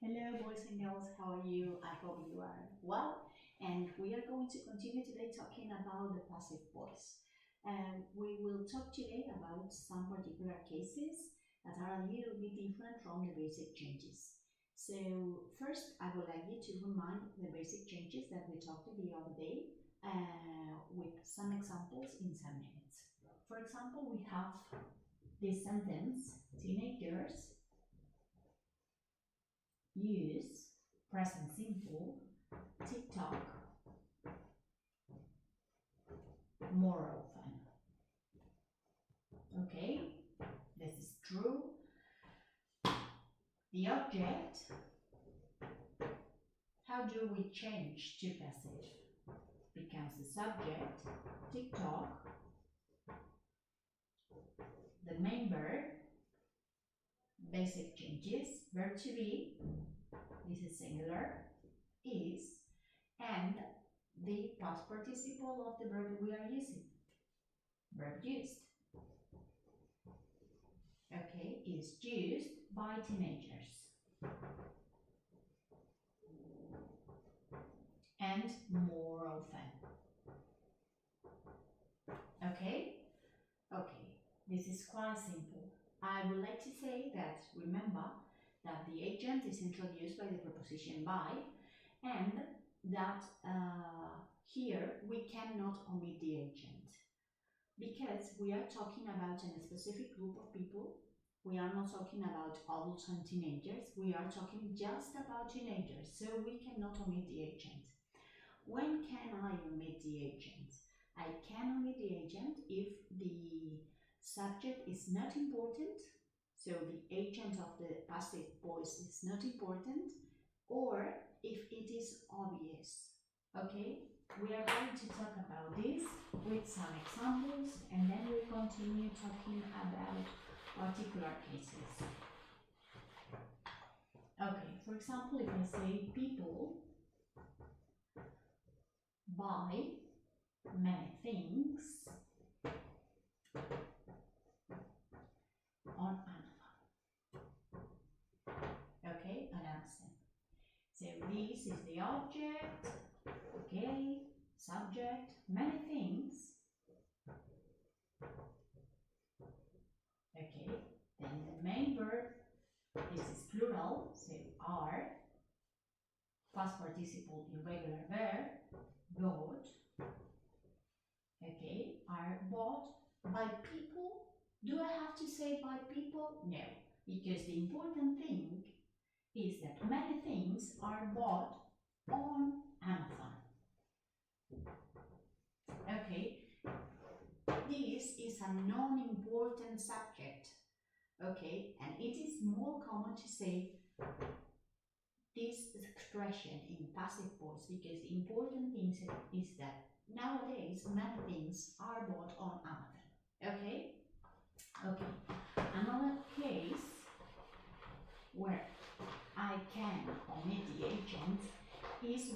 Hello boys and girls, how are you? I hope you are well, and we are going to continue today talking about the passive voice. We will talk today about some particular cases that are a little bit different from the basic changes. So first, I would like you to remind the basic changes that we talked the other day with some examples in some minutes. For example, we have this sentence: teenagers use present simple TikTok more often. Okay, this is true. The object, how do we change to passive? Becomes the subject, TikTok. The main verb, basic changes, verb to be, this is singular, is, and the past participle of the verb we are using, verb used. Okay, is used by teenagers. And more often. Okay? Okay, this is quite simple. I would like to say that remember that the agent is introduced by the preposition by, and that here we cannot omit the agent because we are talking about a specific group of people. We are not talking about adults and teenagers. We are talking just about teenagers, so we cannot omit the agent. When can I omit the agent? I can omit the agent if the subject is not important, so the agent of the passive voice is not important, or if it is obvious. Okay, we are going to talk about this with some examples, and then we continue talking about particular cases. Okay, for example, if I say people buy many things on Amazon. Okay, on Amazon. So this is the object, okay, subject, many things. Okay, then the main verb, this is plural, so are, past participle irregular verb, bought. Okay, are bought by people. Do I have to say by people? No, because the important thing is that many things are bought on Amazon. Okay, this is a non-important subject. Okay, and it is more common to say this expression in passive voice because the important thing is that nowadays many things are bought on Amazon. Okay? Okay. Another case where I can omit the agent is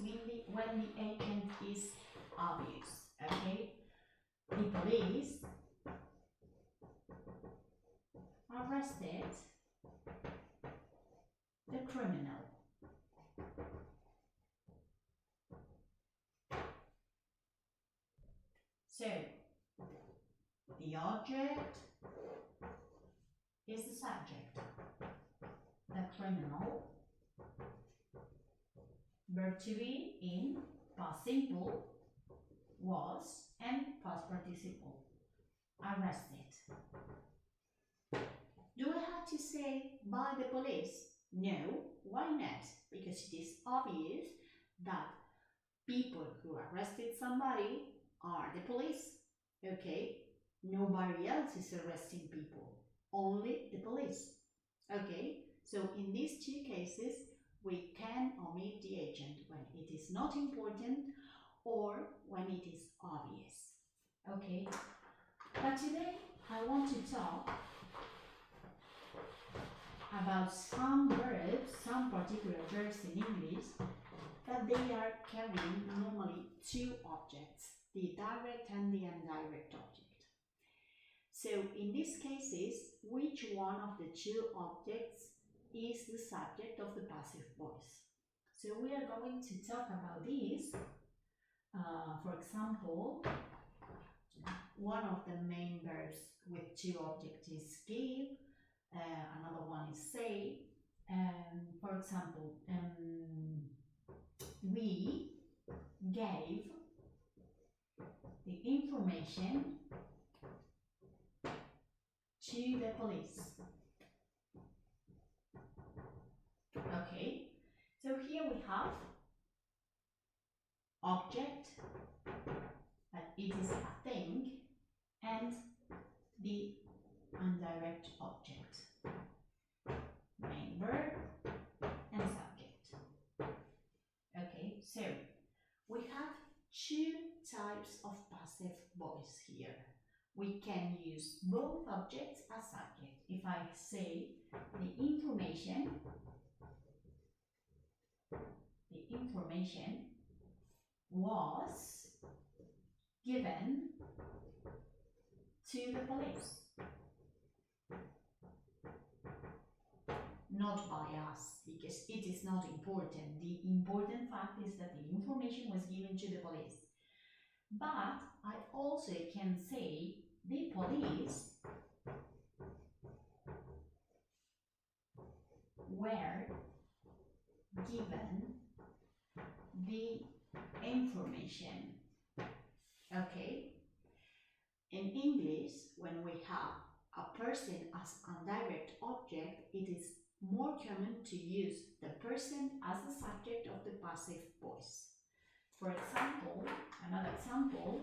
when the agent is obvious. Okay? The police arrested the criminal. So, the object is the subject, the criminal, verb to be in past simple, was, and past participle, arrested. Do I have to say by the police? No, why not? Because it is obvious that people who arrested somebody are the police. Okay, nobody else is arresting people, only the police. Okay, so in these two cases we can omit the agent when it is not important or when it is obvious. Okay, but today I want to talk about some verbs, some particular verbs in English that they are carrying normally two objects, the direct and the indirect object. So in these cases, which one of the two objects is the subject of the passive voice. So we are going to talk about this. For example, one of the main verbs with two objects is give, another one is say. For example, we gave the information to the police. Okay, so here we have object, that it is a thing, and the indirect object, main verb and subject. Okay, so we have two types of passive voice here. We can use both objects as subject. If I say the information was given to the police. Not by us, because it is not important. The important fact is that the information was given to the police. But I also can say the police were given the information. Okay? In English, when we have a person as indirect object, it is more common to use the person as the subject of the passive voice. For example, another example,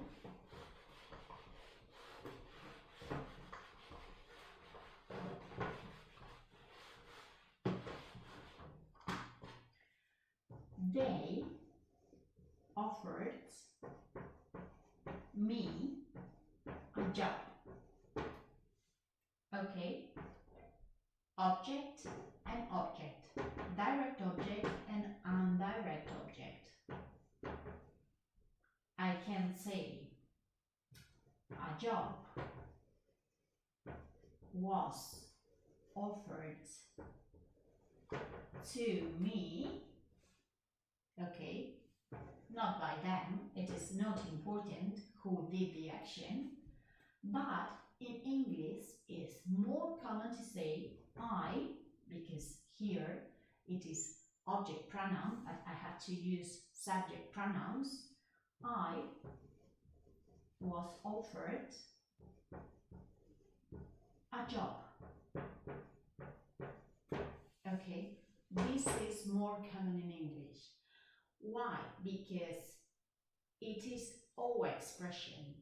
they offered me a job. Okay, object and object, direct object and indirect object. I can say a job was offered to me. Okay, not by them, it is not important who did the action, but in English it's more common to say I, because here it is object pronoun, but I have to use subject pronouns. I was offered a job. Okay, this is more common in English. Why? Because it is our expression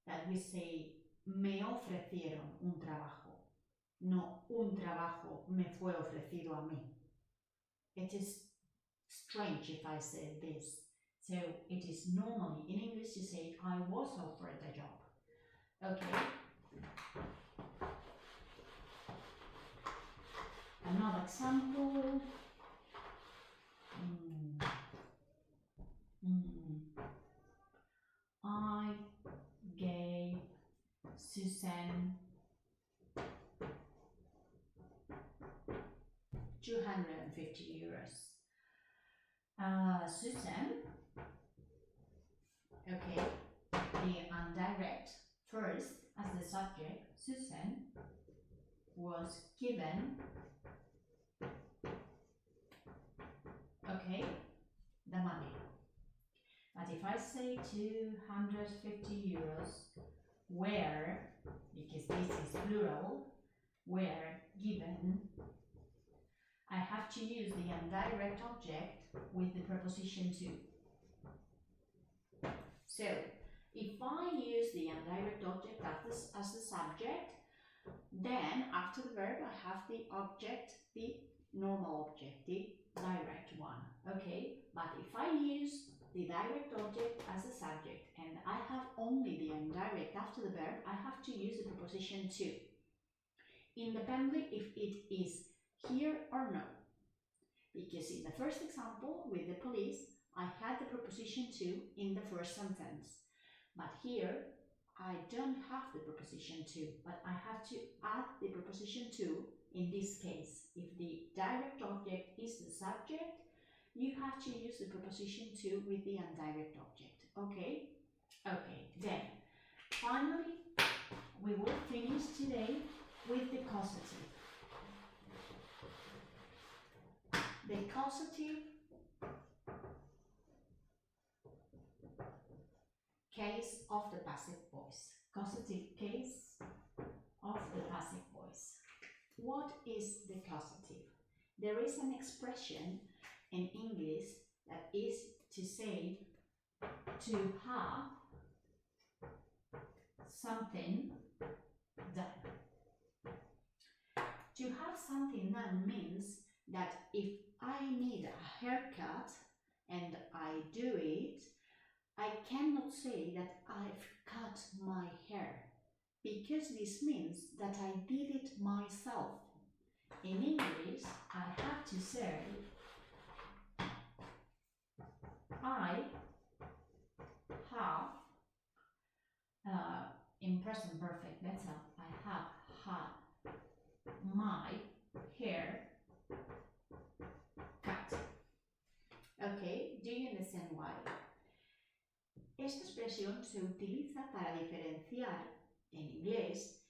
that we say me ofrecieron un trabajo, no un trabajo me fue ofrecido a mí. It is strange if I say this. So it is normally in English to say I was offered a job. Okay. Another example. I gave Suzanne 250 euros. Suzanne, okay, the indirect first as the subject, Suzanne was given, okay, the money. But if I say 250 euros were, because this is plural, were given, I have to use the indirect object with the preposition to. So, if I use the indirect object as the subject, then after the verb I have the object, the normal object, the direct one. Okay, but if I use the direct object as a subject and I have only the indirect after the verb, I have to use the preposition to, independently if it is here or no. Because in the first example with the police, I had the preposition to in the first sentence. But here, I don't have the preposition to, but I have to add the preposition to in this case, if the direct object is the subject, you have to use the preposition to with the indirect object. Okay? Okay, then finally we will finish today with the causative. The causative case of the passive voice. Causative case of the passive voice. What is the causative? There is an expression in English that is to say to have something done. To have something done means that if I need a haircut and I do it, I cannot say that I've cut my hair, because this means that I did it myself. In English, I have to say I have, in present perfect, that's how I have had my hair cut. Okay, do you understand why? Esta expresión se utiliza para diferenciar en inglés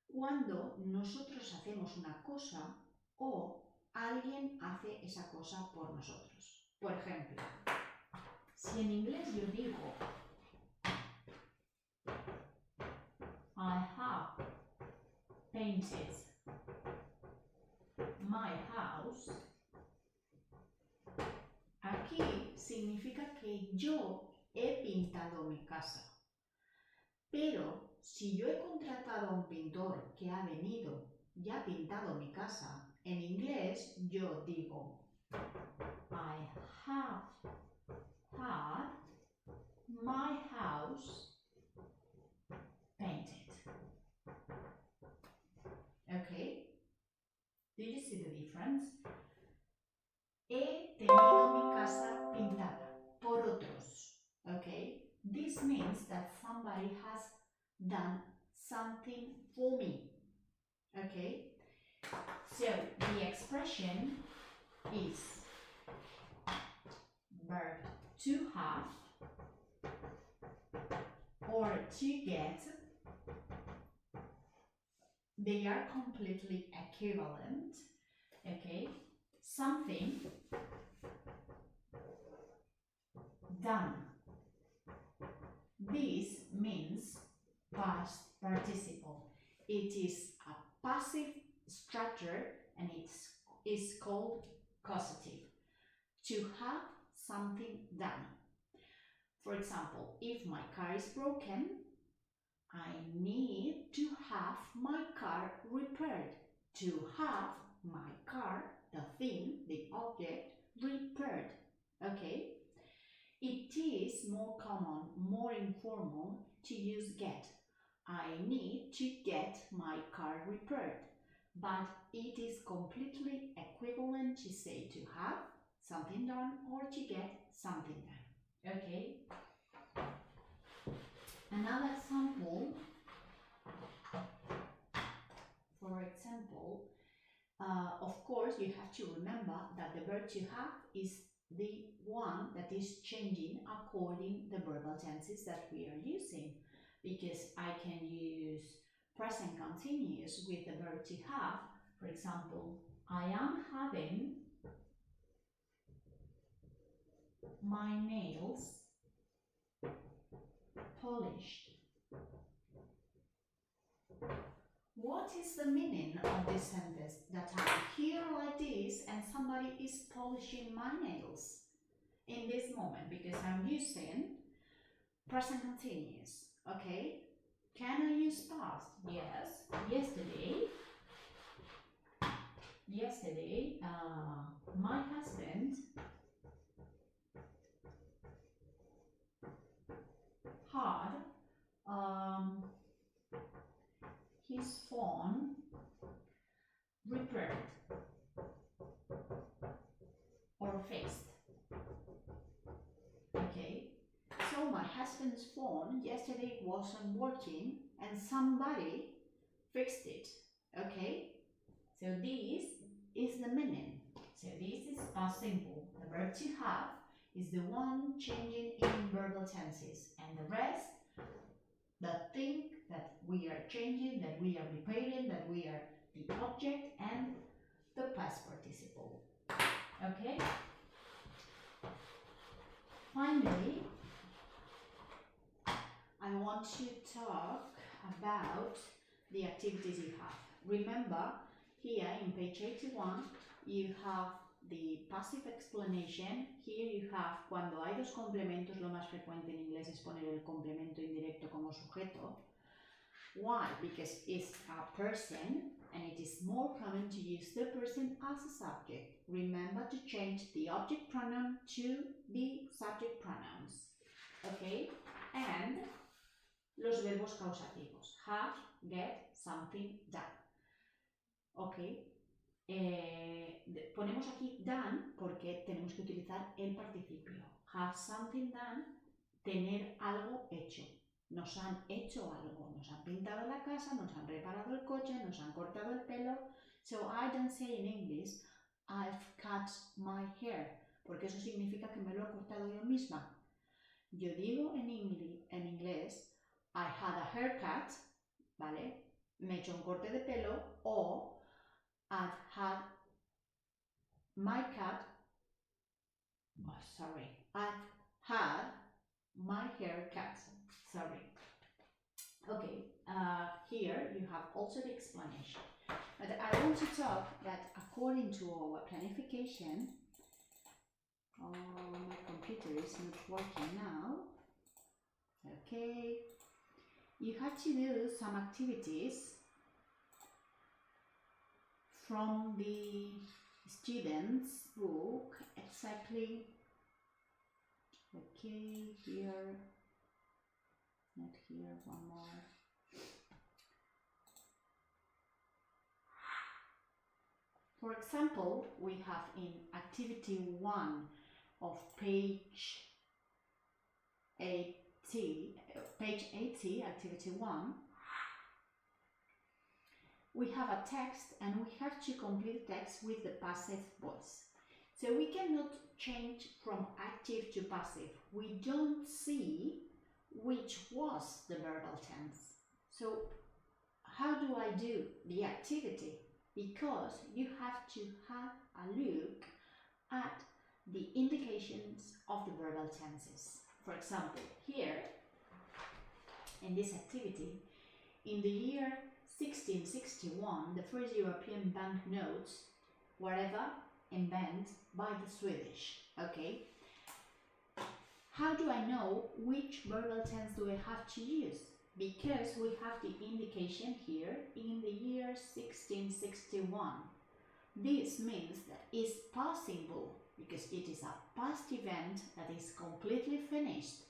cuando nosotros hacemos una cosa o alguien hace esa cosa por nosotros. Por ejemplo, si en inglés yo digo I have painted my house, aquí significa que yo he pintado mi casa. Pero si yo he contratado a un pintor que ha venido y ha pintado mi casa, en inglés yo digo I have had my house painted. Okay? Do you see the difference? He tenido mi casa pintada por otros. Okay? This means that somebody has done something for me. Okay? So the expression is verb to have or to get. They are completely equivalent. Okay? Something done. This means past participle. It is a passive structure and it is called causative. To have something done. For example, if my car is broken, I need to have my car repaired. To have my car, the thing, the object, repaired. Okay? It is more common, more informal to use get. I need to get my car repaired. But it is completely equivalent to say to have something done or to get something done. Okay? Another example, for example, of course you have to remember that the verb to have is the one that is changing according the verbal tenses that we are using, because I can use present continuous with the verb to have. For example, I am having my nails polished. What is the meaning of this sentence? That I'm here like this and somebody is polishing my nails in this moment, because I'm using present continuous. Okay? Can I use past? Yes. Yesterday, my husband had his phone repaired or fixed. Okay, so my husband's phone yesterday wasn't working and somebody fixed it. Okay, So this is the meaning. So this is past simple. The verb to have is the one changing in verbal tenses, and the rest, the thing that we are changing, that we are repairing, that we are the object and the past participle. Okay? Finally, I want to talk about the activities you have. Remember, here in page 81, you have the passive explanation. Here you have cuando hay dos complementos, lo más frecuente en inglés es poner el complemento indirecto como sujeto. Why? Because it's a person and it is more common to use the person as a subject. Remember to change the object pronoun to the subject pronouns. Okay? And los verbos causativos. Have, get, something, done. Okay? Ponemos aquí done porque tenemos que utilizar el participio. Have something done, tener algo hecho. Nos han hecho algo, nos han pintado la casa, nos han reparado el coche, nos han cortado el pelo. So I don't say in English, I've cut my hair, porque eso significa que me lo he cortado yo misma. Yo digo en inglés, I had a haircut, ¿vale? Me he hecho un corte de pelo, o I've had my cat, I've had my hair cut, Okay, here you have also the explanation. But I want to talk that according to our planification, my computer is not working now. Okay, you have to do some activities from the student's book, exactly. Okay, here, not here, one more. For example, we have in activity 1 of page 80, activity 1, we have a text and we have to complete the text with the passive voice. So we cannot change from active to passive. We don't see which was the verbal tense. So how do I do the activity? Because you have to have a look at the indications of the verbal tenses. For example, here in this activity, in the year 1661, the first European banknotes were invented by the Swedish. Okay. How do I know which verbal tense do I have to use? Because we have the indication here in the year 1661. This means that it's past simple because it is a past event that is completely finished.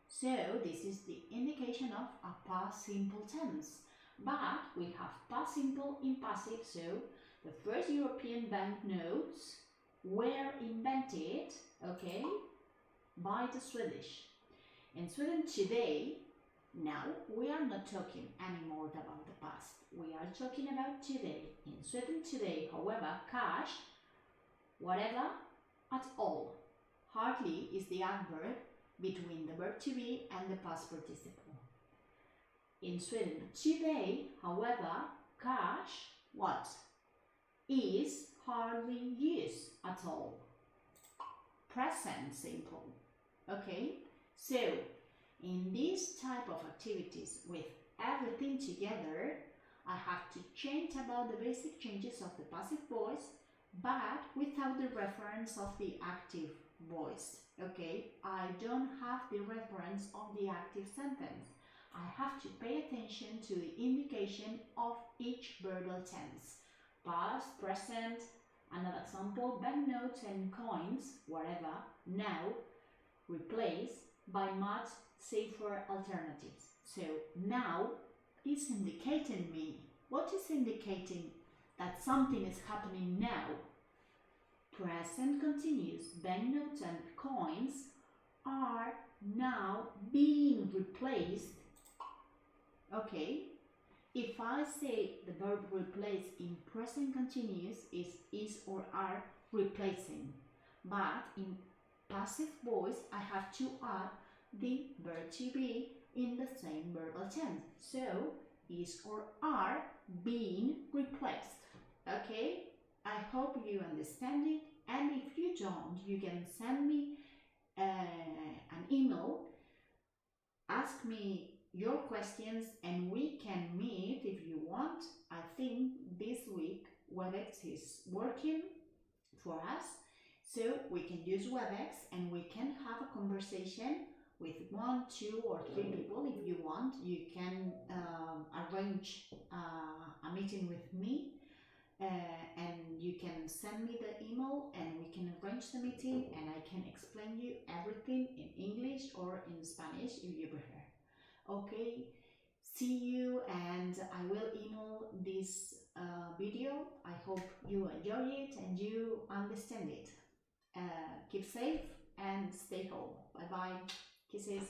So this is the indication of a past simple tense. But we have past simple in passive, so the first European banknotes were invented, okay, by the Swedish. In Sweden today, now we are not talking anymore about the past. We are talking about today. In Sweden today, however, cash, whatever, at all, hardly is the adverb between the verb to be and the past participle. In Sweden today, however, cash, what? Is hardly used at all. Present simple. Okay? So, in this type of activities with everything together, I have to change about the basic changes of the passive voice, but without the reference of the active voice. Okay? I don't have the reference of the active sentence. I have to pay attention to the indication of each verbal tense. Past, present, another example, banknotes and coins, whatever, now replaced by much safer alternatives. So now is indicating me. What is indicating that something is happening now? Present continuous. Banknotes and coins are now being replaced. Okay, If I say the verb replace in present continuous is or are replacing, but in passive voice I have to add the verb to be in the same verbal tense. So is or are being replaced. Okay? I hope you understand it, and if you don't, you can send me an email, ask me your questions, and we can meet if you want. I think this week WebEx is working for us, so we can use WebEx and we can have a conversation with 1, 2, or 3 people. If you want, you can arrange a meeting with me, and you can send me the email and we can arrange the meeting, and I can explain you everything in English or in Spanish if you prefer. Okay, see you, and I will email this video. I hope you enjoy it and you understand it. Keep safe and stay home. Bye bye. Kisses.